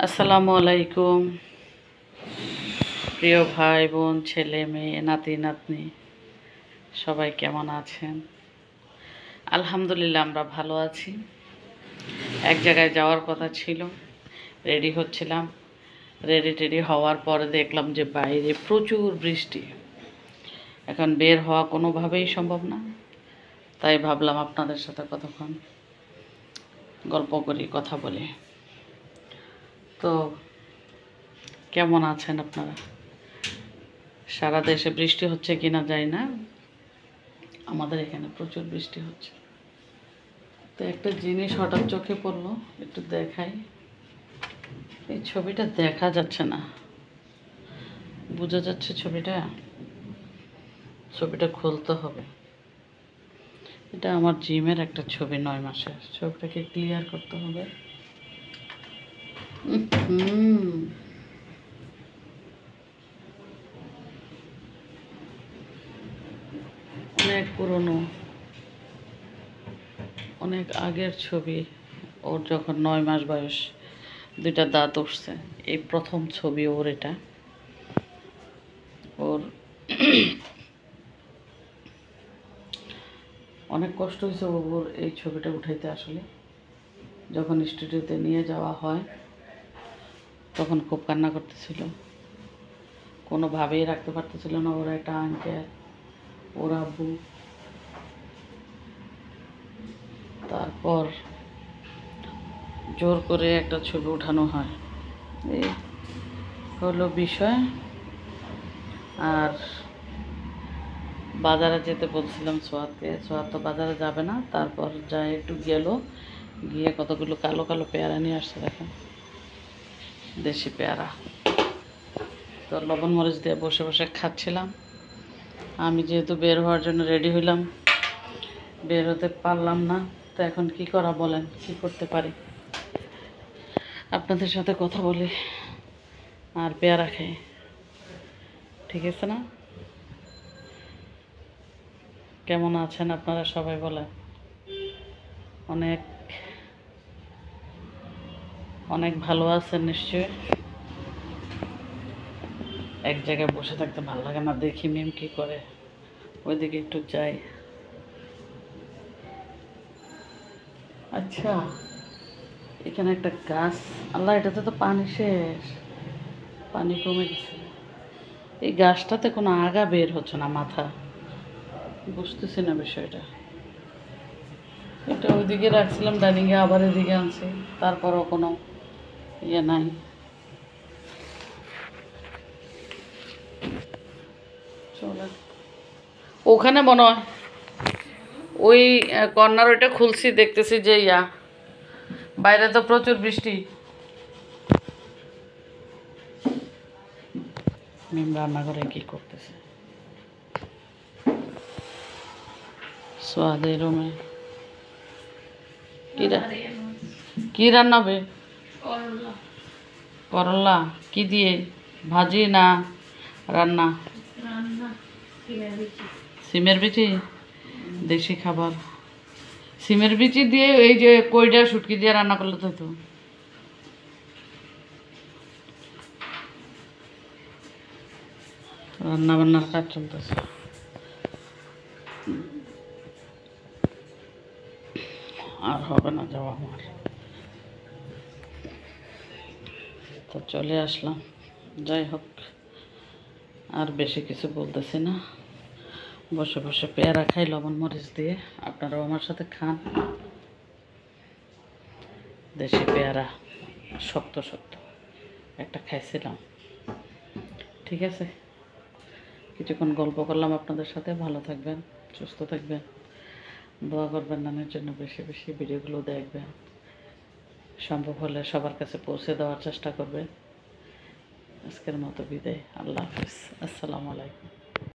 আসসালামু আলাইকুম প্রিয় ভাই বোন ছেলে মেয়ে নাতি নাতনি সবাই কেমন আছেন? আলহামদুলিল্লাহ আমরা ভালো আছি। এক জায়গায় যাওয়ার কথা ছিল, রেডি হচ্ছিলাম। রেডি হওয়ার পরে দেখলাম যে বাইরে প্রচুর বৃষ্টি। এখন বের হওয়া কোনোভাবেই সম্ভব না, তাই ভাবলাম আপনাদের সাথে কতক্ষণ গল্প করি, কথা বলি। তো কেমন আছেন আপনারা? সারা দেশে বৃষ্টি হচ্ছে কিনা জানি না, আমাদের এখানে প্রচুর বৃষ্টি হচ্ছে। তো একটা জিনিস হঠাৎ চোখে পড়লো, একটু দেখাই। এই ছবিটা দেখা যাচ্ছে না, বোঝা যাচ্ছে ছবিটা খুলতে হবে। এটা আমার জিমের একটা ছবি, 9 মাসের। ছবিটাকে ক্লিয়ার করতে হবে। অনেক পুরনো, অনেক আগের ছবি। ওর যখন 9 মাস বয়স, 2টা দাঁত উঠছে, এই প্রথম ছবি ওর। এটা ওর অনেক কষ্ট হয়েছে ওর এই ছবিটা উঠাইতে। আসলে যখন স্টুডিওতে নিয়ে যাওয়া হয় তখন খুব কান্না করতেছিল, কোনোভাবেই রাখতে পারতেছিল না। ওরা একটা আঙ্কেল, ওর আব্বু, তারপর জোর করে একটা ছবি উঠানো হয়। এই হলো বিষয়। আর বাজারে যেতে বলছিলাম সোয়াদকে, সোয়াদ তো বাজারে যাবে না। তারপর যাই একটু গিয়ে কতগুলো কালো কালো পেয়ারা নিয়ে আসছে। দেখেন, দেশি পেয়ারা। তো লবণ মরিচ দিয়ে বসে বসে খাচ্ছিলাম। আমি যেহেতু বের হওয়ার জন্য রেডি হইলাম, বের হতে পারলাম না। তো এখন কি করা বলেন, কি করতে পারি? আপনাদের সাথে কথা বলি আর পেয়ারা খাই, ঠিক আছে না? কেমন আছেন আপনারা সবাই বলেন? অনেক অনেক ভালো আছেন নিশ্চয়ই। এক জায়গায় বসে থাকতে ভালো লাগে না। দেখি মিম কি করে, ওইদিকে একটু যাই। আচ্ছা, এখানে একটা গাছ। আল্লাহ, এটাতে তো পানি শেষ, পানি কমে গেছে। এই গাছটাতে কোনো আগা বের হচ্ছে না, মাথা। বুঝতেছি না বিষয়টা। এটা ওইদিকে রাখছিলাম ডাইনিংয়ে, আবার এদিকে আনছি, তারপরও কোনো ইয়ে নাই। চলে ওখানে মনে হয় ওই কর্নার, ওইটা খুলছি, দেখতেছি যে বাইরে তো প্রচুর বৃষ্টি। মিম রান্নাঘরে কি করতেছে? সোয়াদের রুমে কি রান্না হবে? করলা। কি দিয়ে, ভাজি না রান্না? সিমের বিচি, দেশি খাবার। সিমের বিচি দিয়ে এই যে কইডা শুটকি দিয়ে রান্না করলে তো হতো। রান্না বান্নার কাজ চলতেছে। আর হবে না যাওয়া আমার, তো চলে আসলাম। যাই হোক, আর বেশি কিছু বলতেছি না। বসে বসে পেয়ারা খাই লবণ মরিচ দিয়ে। আপনারাও আমার সাথে খান। দেশি পেয়ারা, শক্ত শক্ত একটা খাইছিলাম। ঠিক আছে, কিছুক্ষণ গল্প করলাম আপনাদের সাথে। ভালো থাকবেন, সুস্থ থাকবেন, দোয়া করবেন নানের জন্য। বেশি বেশি ভিডিওগুলো দেখবেন, সম্ভব হলে সবার কাছে পৌঁছে দেওয়ার চেষ্টা করবেন। আজকের মতো বিদায়। আল্লাহ হাফিজ, আসসালামু আলাইকুম।